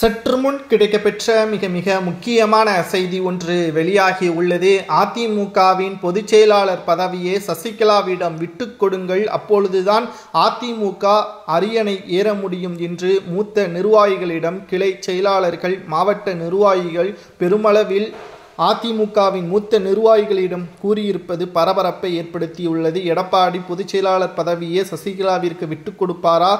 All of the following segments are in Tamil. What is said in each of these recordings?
சற்று முன் கிடைக்கப்பெற்ற மிக முக்கியமான செய்தி ஒன்று வெளியாகி உள்ளது. அதிமுகவின் பொதுச் செயலாளர் பதவியை சசிகலாவிடம் விட்டுக் கொடுங்கள், அப்பொழுதுதான் அதிமுக அரியணை ஏற முடியும் என்று மூத்த நிர்வாகிகளிடம் கிளை செயலாளர்கள், மாவட்ட நிர்வாகிகள் பெருமளவில் அதிமுகவின் மூத்த நிர்வாகிகளிடம் கூறியிருப்பது பரபரப்பை ஏற்படுத்தியுள்ளது. எடப்பாடி பொதுச் செயலாளர் பதவியை சசிகலாவிற்கு விட்டுக் கொடுப்பாரா,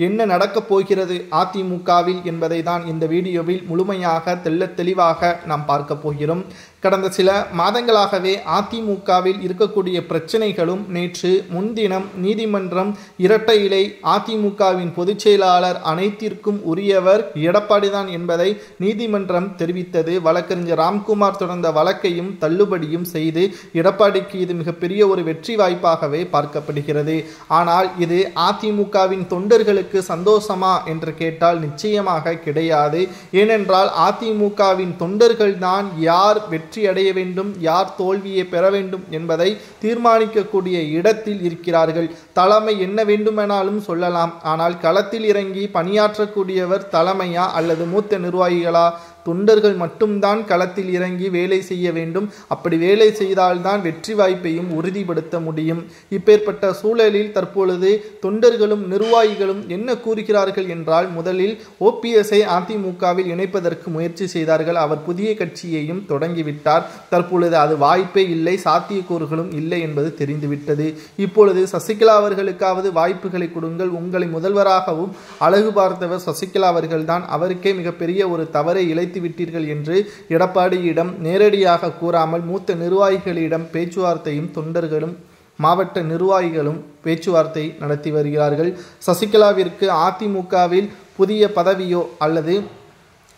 என்ன நடக்கப் போகிறது அதிமுகவில் என்பதை தான் இந்த வீடியோவில் முழுமையாக தெளிவாக நாம் பார்க்க போகிறோம். கடந்த சில மாதங்களாகவே அதிமுகவில் இருக்கக்கூடிய பிரச்சனைகளும் நேற்று முன்தினம் நீதிமன்றம் இரட்டை இலை அதிமுகவின் பொதுச் செயலாளர் அனைத்திற்கும் உரியவர் எடப்பாடி தான் என்பதை நீதிமன்றம் தெரிவித்தது. வழக்கறிஞர் ராம்குமார் தொடர்ந்த வழக்கையும் தள்ளுபடியும் செய்து எடப்பாடிக்கு இது மிகப்பெரிய ஒரு வெற்றி வாய்ப்பாகவே பார்க்கப்படுகிறது. ஆனால் இது அதிமுகவின் தொண்டர்களுக்கு சந்தோஷமா என்று கேட்டால் நிச்சயமாக கிடையாது. ஏனென்றால் அதிமுகவின் தொண்டர்கள் தான் யார் வெற்றி அடைய வேண்டும், யார் தோல்வியை பெற வேண்டும் என்பதை தீர்மானிக்கக்கூடிய இடத்தில் இருக்கிறார்கள். தலைமை என்ன வேண்டுமெனாலும் சொல்லலாம், ஆனால் களத்தில் இறங்கி பணியாற்றக்கூடியவர் தலைமையா அல்லது மூத்த நிர்வாகிகளா? தொண்டர்கள் மட்டும்தான் களத்தில் இறங்கி வேலை செய்ய வேண்டும். அப்படி வேலை செய்தால்தான் வெற்றி வாய்ப்பையும் உறுதிப்படுத்த முடியும். இப்பேற்பட்ட சூழலில் தற்பொழுது தொண்டர்களும் நிர்வாகிகளும் என்ன கூறுகிறார்கள் என்றால், முதலில் ஓபிஎஸ்ஐ அதிமுகவில் இணைப்பதற்கு முயற்சி செய்தார்கள். அவர் புதிய கட்சியையும் தொடங்கிவிட்டார். தற்பொழுது அது வாய்ப்பே இல்லை, சாத்தியக்கூறுகளும் இல்லை என்பது தெரிந்துவிட்டது. இப்பொழுது சசிகலா அவர்களுக்காவது வாய்ப்புகளை கொடுங்கள், உங்களை முதல்வராகவும் அழகு பார்த்தவர் சசிகலா அவர்கள் தான், அவருக்கே மிகப்பெரிய ஒரு தவறை இழைத்து விட்டீர்கள் என்று எடப்பாடியிடம் நேரடியாக கூறாமல் மூத்த நிர்வாகிகளிடம் பேச்சுவார்த்தையும் தொண்டர்களும் மாவட்ட நிர்வாகிகளும் பேச்சுவார்த்தை நடத்தி வருகிறார்கள். சசிகலாவிற்கு அதிமுகவில் புதிய பதவியோ அல்லது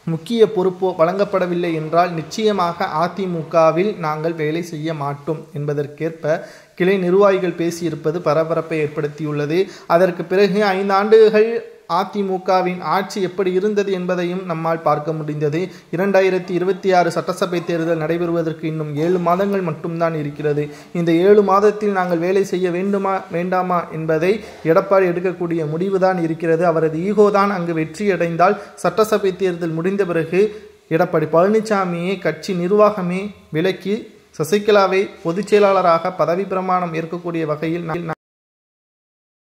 முக்கிய பொறுப்போ வழங்கப்படவில்லை என்றால் நிச்சயமாக அதிமுகவில் நாங்கள் வேலை செய்ய மாட்டோம் என்பதற்கேற்ப கிளை நிர்வாகிகள் பேசியிருப்பது பரபரப்பை ஏற்படுத்தியுள்ளது. அதற்கு பிறகு 5 ஆண்டுகள் அதிமுகவின் ஆட்சி எப்படி இருந்தது என்பதையும் நம்மால் பார்க்க முடிந்தது. 2026 சட்டசபை தேர்தல் நடைபெறுவதற்கு இன்னும் 7 மாதங்கள் மட்டும்தான் இருக்கிறது. இந்த 7 மாதத்தில் நாங்கள் வேலை செய்ய வேண்டுமா வேண்டாமா என்பதை எடப்பாடி எடுக்கக்கூடிய முடிவுதான் இருக்கிறது. அவரது ஈகோ தான் அங்கு வெற்றியடைந்தால் சட்டசபை தேர்தல் முடிந்த பிறகு எடப்பாடி பழனிசாமியை கட்சி நிர்வாகமே விலக்கி சசிகலாவை பொதுச் செயலாளராக பதவி பிரமாணம் ஏற்கக்கூடிய வகையில்